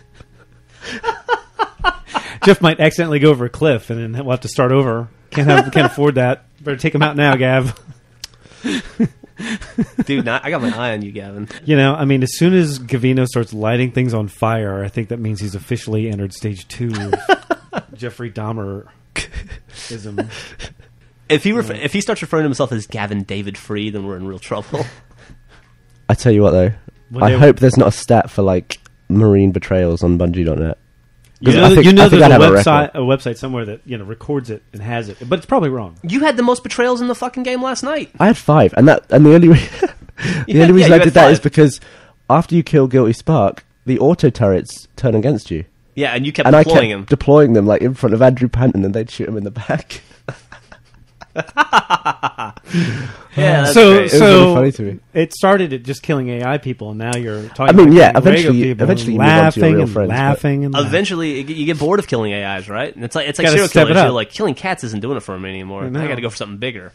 Geoff might accidentally go over a cliff, and then we'll have to start over. Can't afford that. Better take him out now, Gav. Dude, I got my eye on you, Gavin. You know, I mean, as soon as Gavino starts lighting things on fire, I think that means he's officially entered stage 2 of Jeffrey Dahmer-ism. If he starts referring to himself as Gavin David Free, then we're in real trouble. I tell you what, though. I hope there's not a stat for, like, Marine betrayals on Bungie.net. You know there's a website somewhere that records it and has it, but it's probably wrong. You had the most betrayals in the fucking game last night. I had 5, and the only reason I did that is because after you kill Guilty Spark, the auto turrets turn against you. Yeah, and you kept deploying them. Deploying them like in front of Andrew Panton, and they'd shoot him in the back. Yeah, that's so great. It was really funny to me. It started at just killing AI people, and now you're talking. I mean, about yeah, killing regular eventually people you move on to your laughing real and friends, laughing and laughing. Eventually, you get bored of killing AIs, right? And it's like Gotta serial step it killers. up. You're like, killing cats isn't doing it for me anymore. I know. I got to go for something bigger.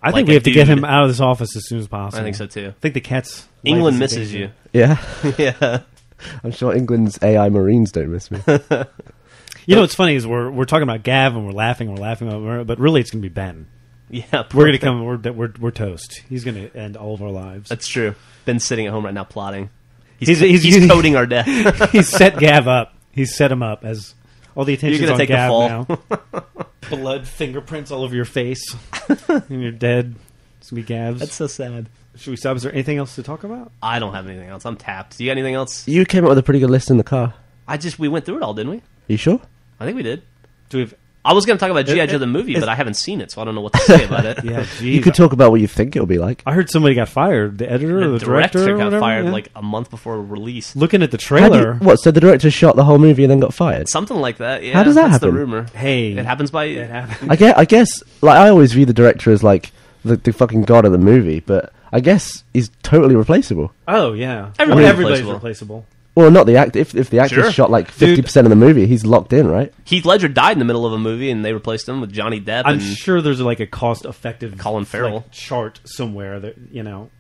I like think we a have to get dude. him out of this office as soon as possible. I think so too. I think the cat's England life is in misses danger. you. Yeah, Yeah. I'm sure England's AI Marines don't miss me. You know what's funny is we're talking about Gav and we're laughing, but really it's going to be Ben. Yeah, We're going to come. We're toast. He's going to end all of our lives. That's true. Ben's sitting at home right now plotting. He's coding our death. He's set Gav up. He's set him up as all the attention's You're gonna on take the Gav fall. now. Blood fingerprints all over your face, and you're dead. It's gonna be Gav's. That's so sad. Should we stop? Is there anything else to talk about? I don't have anything else. I'm tapped. Do you got anything else? You came up with a pretty good list in the car. We went through it all, didn't we? You sure? I think we did. Do we have? I was going to talk about G.I. Joe the movie, but I haven't seen it, so I don't know what to say about it. Yeah, You could talk about what you think it'll be like. I heard somebody got fired. The editor or the director or got whatever, fired yeah. like a month before release. Looking at the trailer. So the director shot the whole movie and then got fired? Something like that. Yeah, How does that that's happen? the rumor. Hey, It happens by... it happened. I guess, like, I always view the director as, like, the fucking god of the movie, but I guess he's totally replaceable. Oh yeah, Everybody's everybody's replaceable. replaceable. Well, not the actor. If the actor Sure. shot like 50% of the movie, he's locked in, right? Heath Ledger died in the middle of a movie, and they replaced him with Johnny Depp. I'm and sure there's like a cost-effective Colin Farrell. chart somewhere that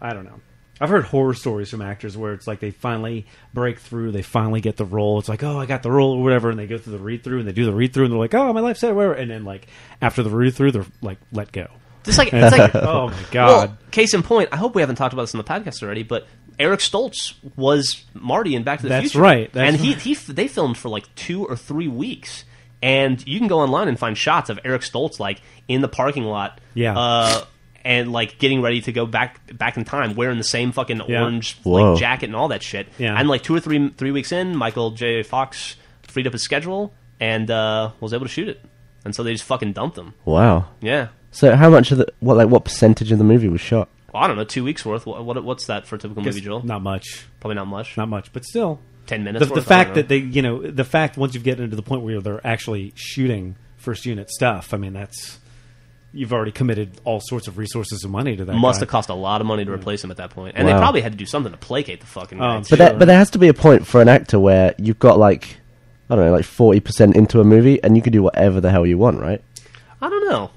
I don't know. I've heard horror stories from actors where it's like they finally break through, they finally get the role. It's like, oh, I got the role or whatever, and they go through the read-through, and they do the read-through, and they're like, oh, my life's set, whatever. And then like after the read-through, they're like, let go. It's like, Oh my god. well, case in point, I hope we haven't talked about this in the podcast already, but Eric Stoltz was Marty in Back to the That's Future. right. And they filmed for like 2 or 3 weeks. And you can go online and find shots of Eric Stoltz like in the parking lot. Yeah. And like getting ready to go back in time, wearing the same fucking orange Whoa. like jacket and all that shit. Yeah. And like 2 or 3 weeks in, Michael J. Fox freed up his schedule and was able to shoot it. And so they just fucking dumped him. Wow. Yeah. So how much of what percentage of the movie was shot? Well, I don't know, 2 weeks worth. What's that for a typical movie, Joel? Not much. Probably not much. Not much, but still. 10 minutes The worth, fact I that don't know. the fact once you get into the point where they're actually shooting first unit stuff, I mean, that's you've already committed all sorts of resources and money to that. Must guy. have cost a lot of money to replace him at that point. And Wow. they probably had to do something to placate the fucking guy. Oh, too. But there has to be a point for an actor where you've got like, I don't know, like 40% into a movie, and you can do whatever the hell you want, right? I don't know.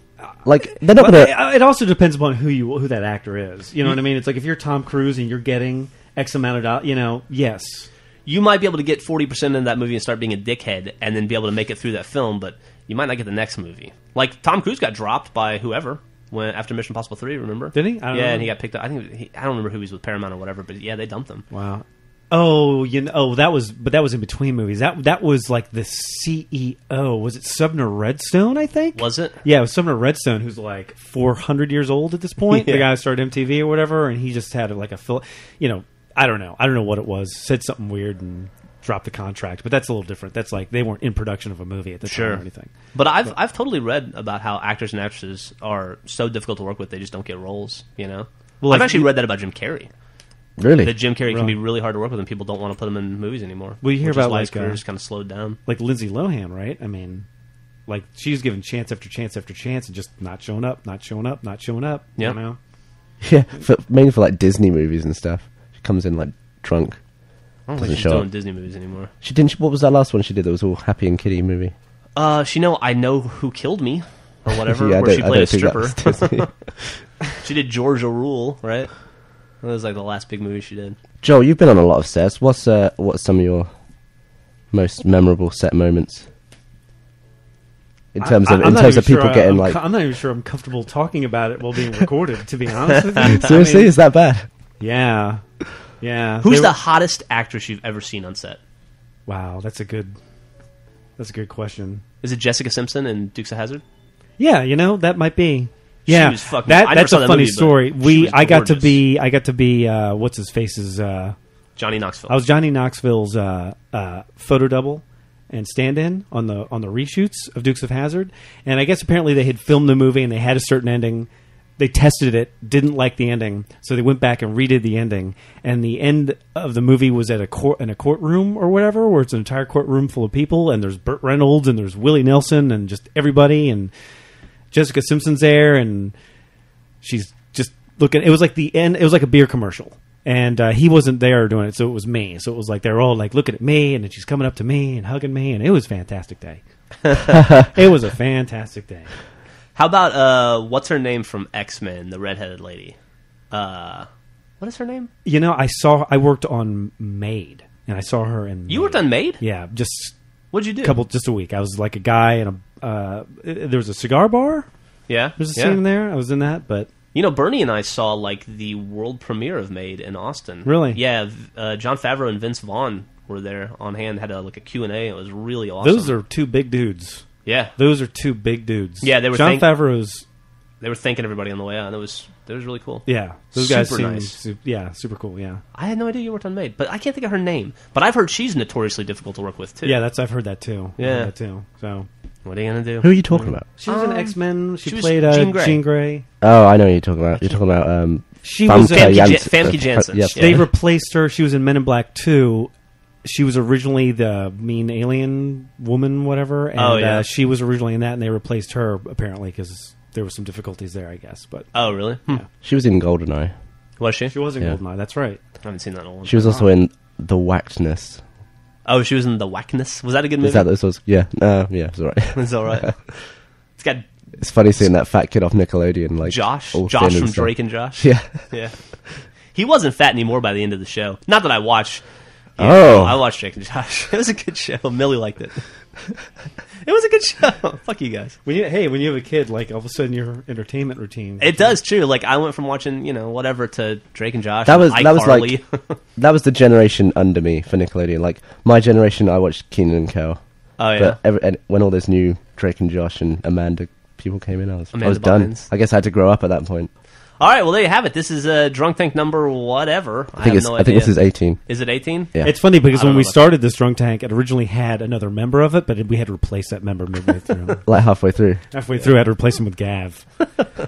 Like they're not Well, gonna. it also depends upon who that actor is. You know what I mean? It's like if you're Tom Cruise and you're getting X amount of dollars, yes. You might be able to get 40% into that movie and start being a dickhead and then be able to make it through that film, but you might not get the next movie. Like, Tom Cruise got dropped by whoever after Mission Impossible 3, remember? Did he? I don't know. And he got picked up. I don't remember who he was with, Paramount or whatever, but yeah, they dumped him. Wow. Oh, that was in between movies. That was like the CEO. Was it Sumner Redstone? I think. Was it? Yeah, it was Sumner Redstone, who's like 400 years old at this point. Yeah. The guy who started MTV or whatever, and he just had like I don't know what it was. Said something weird and dropped the contract. But that's a little different. That's like they weren't in production of a movie at the time or anything. But I've totally read about how actors and actresses are so difficult to work with; they just don't get roles. You know. Well, I've actually read that about Jim Carrey. Really? That Jim Carrey can be really hard to work with, and people don't want to put him in movies anymore. Well, you hear which about is why his like career's kind of slowed down. Like Lindsay Lohan, right? I mean, like she's given chance after chance after chance and just not showing up, not showing up, not showing up. Yeah. You know? Yeah, mainly for like Disney movies and stuff. She comes in like drunk. I don't Doesn't think she's show doing up. Disney movies anymore. She didn't. What was that last one she did? That was all Happy and Kitty movie. I know who killed me or whatever. Yeah, where she played a think that stripper. was Disney. She did Georgia Rule, right? That was like the last big movie she did. Joel, you've been on a lot of sets. What's some of your most memorable set moments? In terms of people getting like. I'm not even sure I'm comfortable talking about it while being recorded. To be honest with you, Seriously, is that bad? Yeah. Who's the hottest actress you've ever seen on set? Wow, that's a good question. Is it Jessica Simpson in Dukes of Hazzard? Yeah, that might be. Yeah, She was fucking- I never that's saw a that funny movie, but story. she was I got to gorgeous. be what's his face's. Johnny Knoxville. I was Johnny Knoxville's photo double and stand-in on the reshoots of Dukes of Hazzard, and I guess apparently they had filmed the movie and they had a certain ending. They tested it, didn't like the ending, so they went back and redid the ending. And the end of the movie was at a courtroom or whatever, where it's an entire courtroom full of people, and there's Burt Reynolds and there's Willie Nelson and just everybody, and Jessica Simpson's there, and she's just looking. It was like the end. It was like a beer commercial, and he wasn't there doing it, so it was me. So it was like they're all like looking at me, and then she's coming up to me and hugging me, and it was a fantastic day. It was a fantastic day. How about what's her name from X-Men, the redheaded lady? What is her name? I worked on Maid, and I saw her in. You worked on Maid? Yeah, just What'd you do? just a week. I was like a guy in there was a cigar bar. Yeah, There's a scene in there. I was in that, but Bernie and I saw like the world premiere of Maid in Austin. Really? Yeah, Jon Favreau and Vince Vaughn were there on hand. Had a Q&A. It was really awesome. those are two big dudes. Yeah, Those are two big dudes. Yeah, they were Jon Favreau's. they were thanking everybody on the way out, and it was really cool. Yeah, those guys Super seem nice. yeah, super cool. Yeah, I had no idea you worked on Maid, but I can't think of her name. But I've heard she's notoriously difficult to work with too. yeah. I've heard that too. Yeah. I've heard that too. So What are you gonna do? Who are you talking about? she was in X-Men. She she was played Jean Grey. Jean Grey. Oh, I know who you're talking about. You're talking about She was. Famke Janssen. Yes. Yeah. They replaced her. She was in Men in Black 2. She was originally the mean alien woman, whatever. And she was originally in that, and they replaced her apparently because there were some difficulties there, I guess. But Oh, really? She was in Goldeneye. Was she? she was in Yeah. Goldeneye. That's right. I haven't seen that in a long time. She was also in The Whackness Oh, she was in The Whackness. Was that a good movie? Is that this was? Yeah. Yeah, it's alright. It's all right. It's got It's funny seeing that fat kid off Nickelodeon, like Josh all from thin and stuff. Drake and Josh. Yeah. Yeah. He wasn't fat anymore by the end of the show. Not that I watch. Oh. I watched Drake and Josh. It was a good show. Millie liked it. It was a good show. Fuck you guys. When you have a kid, like all of a sudden your entertainment routine. It does too. Like I went from watching, whatever to Drake and Josh. That was and that was iCarly. like that was the generation under me for Nickelodeon. Like my generation, I watched Keenan and Kel. Oh yeah. But and when all those new Drake and Josh and Amanda people came in, I was Amanda done. Bynes. I guess I had to grow up at that point. All right. Well, there you have it. This is Drunk Tank number whatever. I think have no idea. I think this is 18. Is it 18? Yeah. It's funny because I don't when know we about started this Drunk Tank, it originally had another member of it, but we had to replace that member midway through. Like halfway through. Halfway through, I had to replace him with Gav.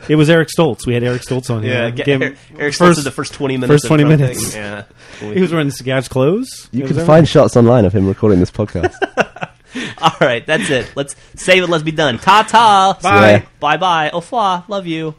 It was Eric Stoltz. We had Eric Stoltz on here. Eric Stoltz did the first 20 minutes. First 20 of Drunk minutes. Tank. Yeah. He was wearing Gav's clothes. You Was can that find right? shots online of him recording this podcast. All right. That's it. Let's save it. Let's be done. Ta ta. Bye. Yeah. Bye bye. Au revoir. Love you.